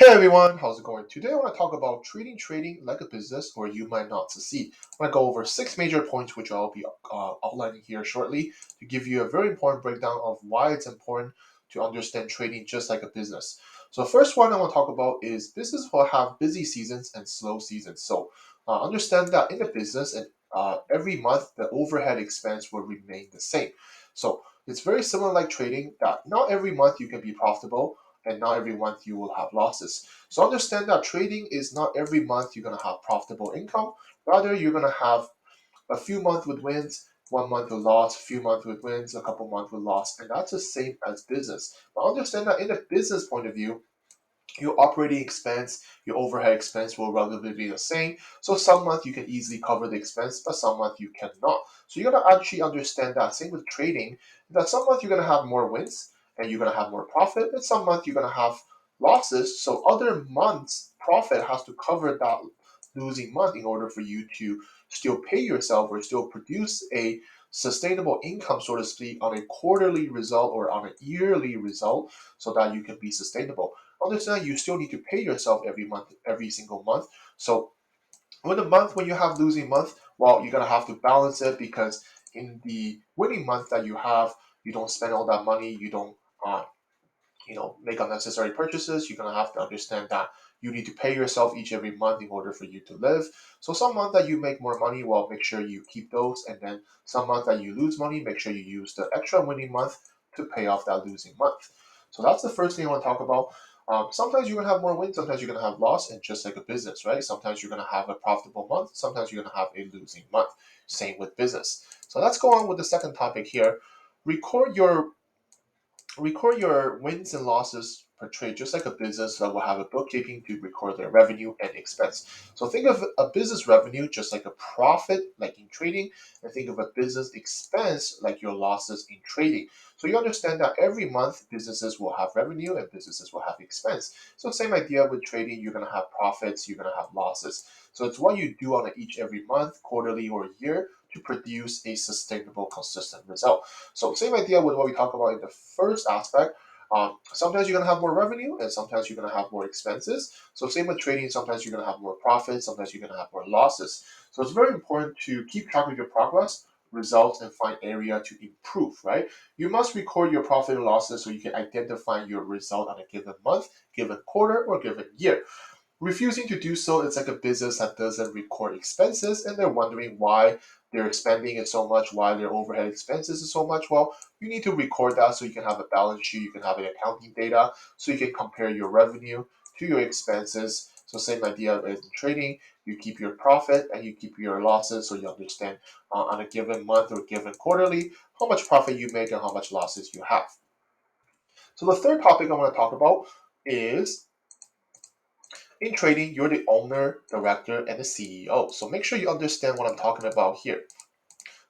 Hey everyone, how's it going? Today I want to talk about treating trading like a business or you might not succeed. I'm going to go over 6 major points which I'll be outlining here shortly to give you a very important breakdown of why it's important to understand trading just like a business. So the first one I want to talk about is business will have busy seasons and slow seasons. So understand that in a business and every month the overhead expense will remain the same. So it's very similar like trading that not every month you can be profitable and not every month you will have losses. So understand that trading is not every month you're going to have profitable income. Rather, you're going to have a few months with wins, 1 month with loss, a few months with wins, a couple months with loss, and that's the same as business. But understand that in a business point of view, your operating expense, your overhead expense will relatively be the same. So some month you can easily cover the expense, but some month you cannot. So you gotta actually understand that. Same with trading, that some month you're gonna have more wins and you're gonna have more profit, and some month you're gonna have losses. So other months profit has to cover that losing month in order for you to still pay yourself or still produce a sustainable income, so to speak, on a quarterly result or on a yearly result so that you can be sustainable. Understand you still need to pay yourself every month, every single month. So when you have losing month, well, you're gonna have to balance it because in the winning month that you have, you don't spend all that money, you don't make unnecessary purchases. You're gonna have to understand that you need to pay yourself each every month in order for you to live. So some month that you make more money, well, make sure you keep those, and then some month that you lose money, make sure you use the extra winning month to pay off that losing month. So that's the first thing I want to talk about. Sometimes you're gonna have more wins, sometimes you're gonna have loss, and just like a business, right? Sometimes you're gonna have a profitable month, sometimes you're gonna have a losing month. Same with business. So let's go on with the second topic here. Record your Record your wins and losses per trade, just like a business that will have a bookkeeping to record their revenue and expense. So think of a business revenue just like a profit, like in trading, and think of a business expense like your losses in trading. So you understand that every month businesses will have revenue and businesses will have expense. So same idea with trading, you're gonna have profits, you're gonna have losses. So it's what you do on each every month, quarterly or year to produce a sustainable, consistent result. So same idea with what we talked about in the first aspect. Sometimes you're gonna have more revenue, and sometimes you're gonna have more expenses. So same with trading. Sometimes you're gonna have more profits. Sometimes you're gonna have more losses. So it's very important to keep track of your progress, results, and find area to improve. Right? You must record your profit and losses so you can identify your result on a given month, given quarter, or given year. Refusing to do so is like a business that doesn't record expenses and they're wondering why they're spending it so much, why their overhead expenses is so much. Well, you need to record that so you can have a balance sheet, you can have an accounting data, so you can compare your revenue to your expenses. So same idea as in trading, you keep your profit and you keep your losses so you understand on a given month or given quarterly how much profit you make and how much losses you have. So the third topic I want to talk about is in trading, you're the owner, director, and the CEO. So make sure you understand what I'm talking about here.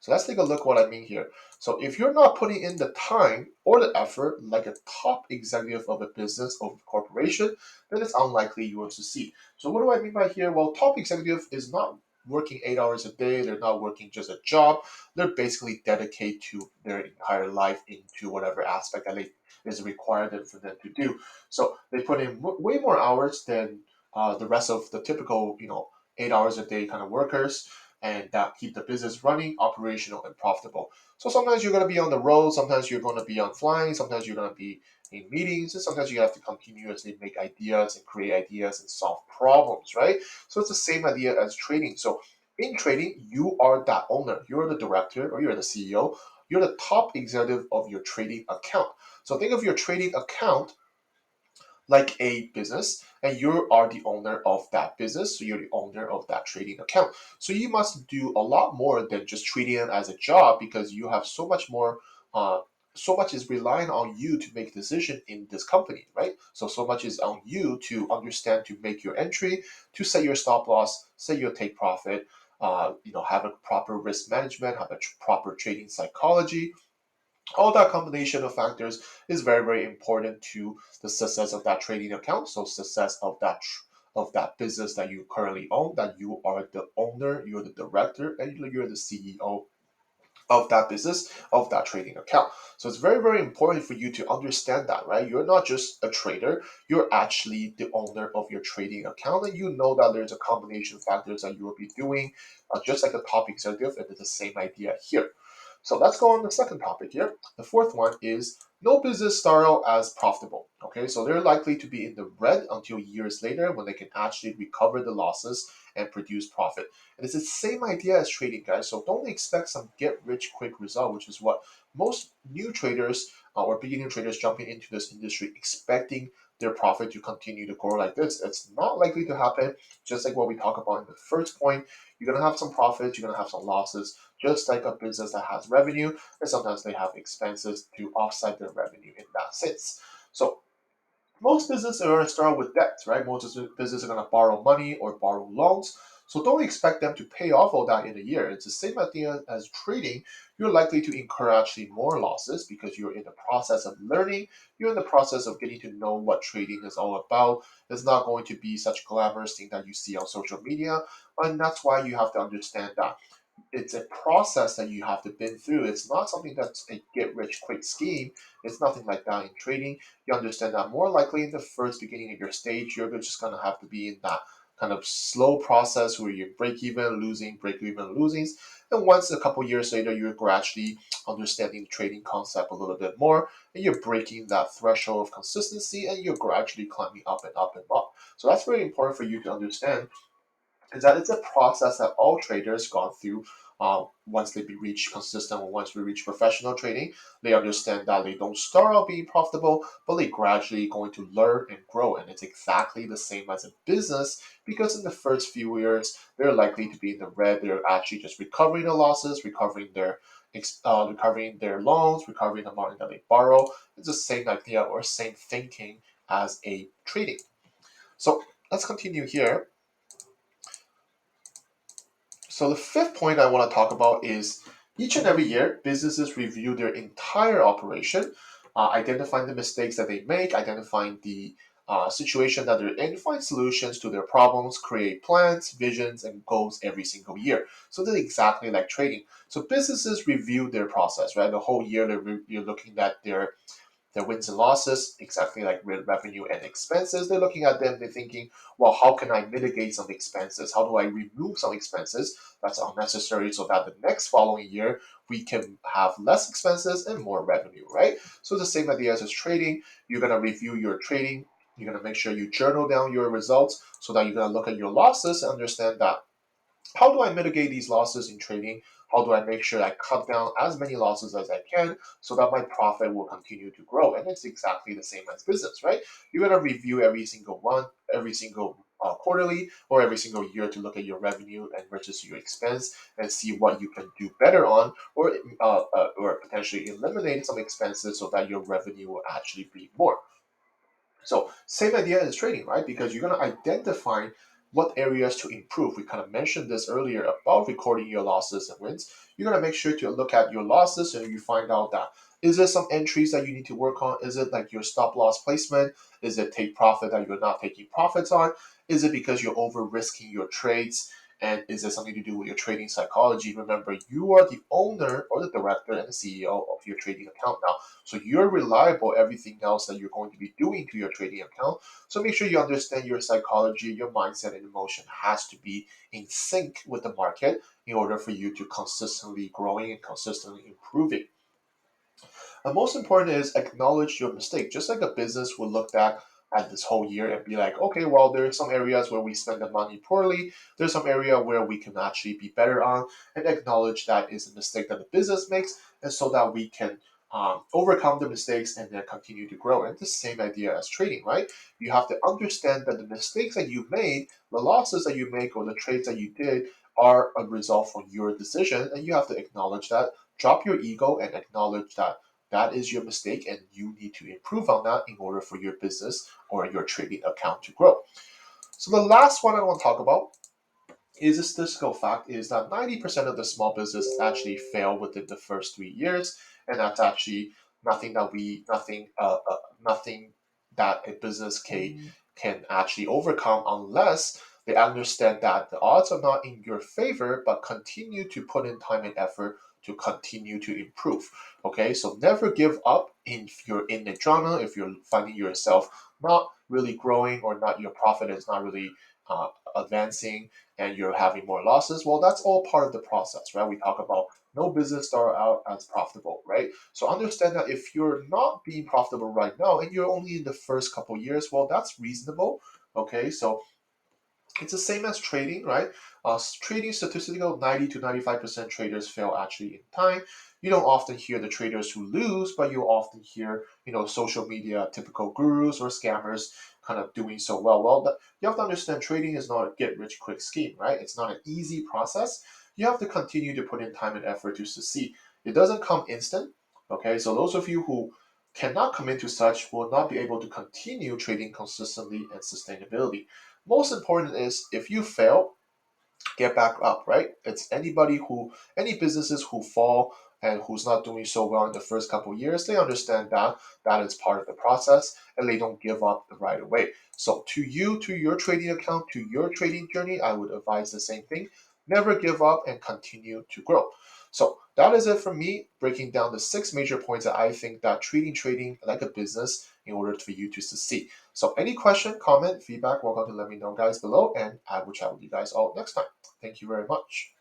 So let's take a look what I mean here. So if you're not putting in the time or the effort like a top executive of a business or corporation, then it's unlikely you will succeed. So what do I mean by here? Well, top executive is not working 8 hours a day. They're not working just a job. They're basically dedicated to their entire life into whatever aspect that is required for them to do. So they put in way more hours than the rest of the typical, 8 hours a day kind of workers and that keep the business running, operational, and profitable. So sometimes you're going to be on the road, sometimes you're going to be on flying, sometimes you're going to be in meetings, and sometimes you have to continuously make ideas and create ideas and solve problems, right? So it's the same idea as trading. So in trading, you are that owner, you're the director or you're the CEO, you're the top executive of your trading account. So think of your trading account like a business and you are the owner of that business, so you're the owner of that trading account, so you must do a lot more than just treating it as a job because you have so much more, so much is relying on you to make decision in this company, right? So much is on you to understand, to make your entry, to set your stop loss, set your take profit, have a proper risk management, have a proper trading psychology. All that combination of factors is very, very important to the success of that trading account. So success of that business that you currently own, that you are the owner, you're the director, and you're the CEO of that business, of that trading account. So it's very, very important for you to understand that, right? You're not just a trader, you're actually the owner of your trading account, and you know that there's a combination of factors that you will be doing, just like a top executive, and it's the same idea here. So let's go on the second topic here. The fourth one is no business start out as profitable. Okay, so they're likely to be in the red until years later when they can actually recover the losses and produce profit. And it's the same idea as trading, guys. So don't expect some get rich quick result, which is what most new traders or beginning traders jumping into this industry expecting their profit to continue to grow like this. It's not likely to happen. Just like what we talked about in the first point, you're gonna have some profits, you're gonna have some losses, just like a business that has revenue, and sometimes they have expenses to offset their revenue in that sense. So most businesses are going to start with debt, right? Most businesses are going to borrow money or borrow loans. So don't expect them to pay off all that in a year. It's the same idea as trading. You're likely to incur actually more losses because you're in the process of learning. You're in the process of getting to know what trading is all about. It's not going to be such glamorous thing that you see on social media. And that's why you have to understand that it's a process that you have to been through. It's not something that's a get rich quick scheme. It's nothing like that in trading. You understand that more likely in the first beginning of your stage, you're just gonna have to be in that kind of slow process where you break even, losing, break even, losing. And once a couple years later, you're gradually understanding the trading concept a little bit more, and you're breaking that threshold of consistency, and you're gradually climbing up and up and up. So that's very important for you to understand is that it's a process that all traders gone through. Once they reach consistent or once we reach professional trading, they understand that they don't start out being profitable, but they gradually going to learn and grow. And it's exactly the same as a business because in the first few years, they're likely to be in the red. They're actually just recovering the losses, recovering their loans, recovering the money that they borrow. It's the same idea or same thinking as a trading. So let's continue here. So the fifth point I want to talk about is each and every year, businesses review their entire operation, identifying the mistakes that they make, identifying the situation that they're in, find solutions to their problems, create plans, visions, and goals every single year. So they're exactly like trading. So businesses review their process, right? The whole year you're looking at their wins and losses, exactly like revenue and expenses. They're looking at them, they're thinking, well, how can I mitigate some expenses? How do I remove some expenses that's unnecessary so that the next following year we can have less expenses and more revenue, right? So the same idea as trading, you're gonna review your trading, you're gonna make sure you journal down your results so that you're gonna look at your losses and understand that how do I mitigate these losses in trading? How do I make sure I cut down as many losses as I can so that my profit will continue to grow? And it's exactly the same as business, right? You're going to review every single one, every single quarterly or every single year to look at your revenue and versus your expense and see what you can do better on or potentially eliminate some expenses so that your revenue will actually be more. So same idea as trading, right? Because you're going to identify what areas to improve. We kind of mentioned this earlier about recording your losses and wins. You're going to make sure to look at your losses and you find out that is there some entries that you need to work on? Is it like your stop loss placement? Is it take profit that you're not taking profits on? Is it because you're over risking your trades? And is it something to do with your trading psychology? Remember, you are the owner or the director and the CEO of your trading account now. So you're reliable everything else that you're going to be doing to your trading account. So make sure you understand your psychology, your mindset, and emotion has to be in sync with the market in order for you to consistently growing and consistently improving. And most important is acknowledge your mistake. Just like a business will look back at this whole year and be like, okay, well, there's some areas where we spend the money poorly. There's some area where we can actually be better on, and acknowledge that is a mistake that the business makes, and so that we can overcome the mistakes and then continue to grow. And the same idea as trading, right? You have to understand that the mistakes that you made, the losses that you make, or the trades that you did are a result from your decision, and you have to acknowledge that. Drop your ego and acknowledge that that is your mistake and you need to improve on that in order for your business or your trading account to grow. So the last one I want to talk about is a statistical fact is that 90% of the small businesses actually fail within the first 3 years, and that's actually nothing that a business can actually overcome unless They understand that the odds are not in your favor, but continue to put in time and effort to continue to improve. Okay, so never give up if you're in a genre, if you're finding yourself not really growing or not your profit is not really uh, advancing and you're having more losses. Well, that's all part of the process, right? We talk about no business start out as profitable, right? So understand that if you're not being profitable right now and you're only in the first couple years, well, that's reasonable. Okay, so it's the same as trading, right? Trading statistical 90 to 95% traders fail actually in time. You don't often hear the traders who lose, but you often hear, social media typical gurus or scammers kind of doing so well. Well, you have to understand trading is not a get rich quick scheme, right? It's not an easy process. You have to continue to put in time and effort to succeed. It doesn't come instant. Okay, so those of you who cannot commit to such will not be able to continue trading consistently and sustainability. Most important is if you fail, get back up, right? It's any businesses who fall and who's not doing so well in the first couple of years, they understand that that is part of the process and they don't give up right away. So to you, to your trading account, to your trading journey, I would advise the same thing. Never give up and continue to grow. So that is it for me, breaking down the 6 major points that I think that treating trading like a business in order for you to succeed. So any question, comment, feedback, welcome to let me know guys below, and I will chat with you guys all next time. Thank you very much.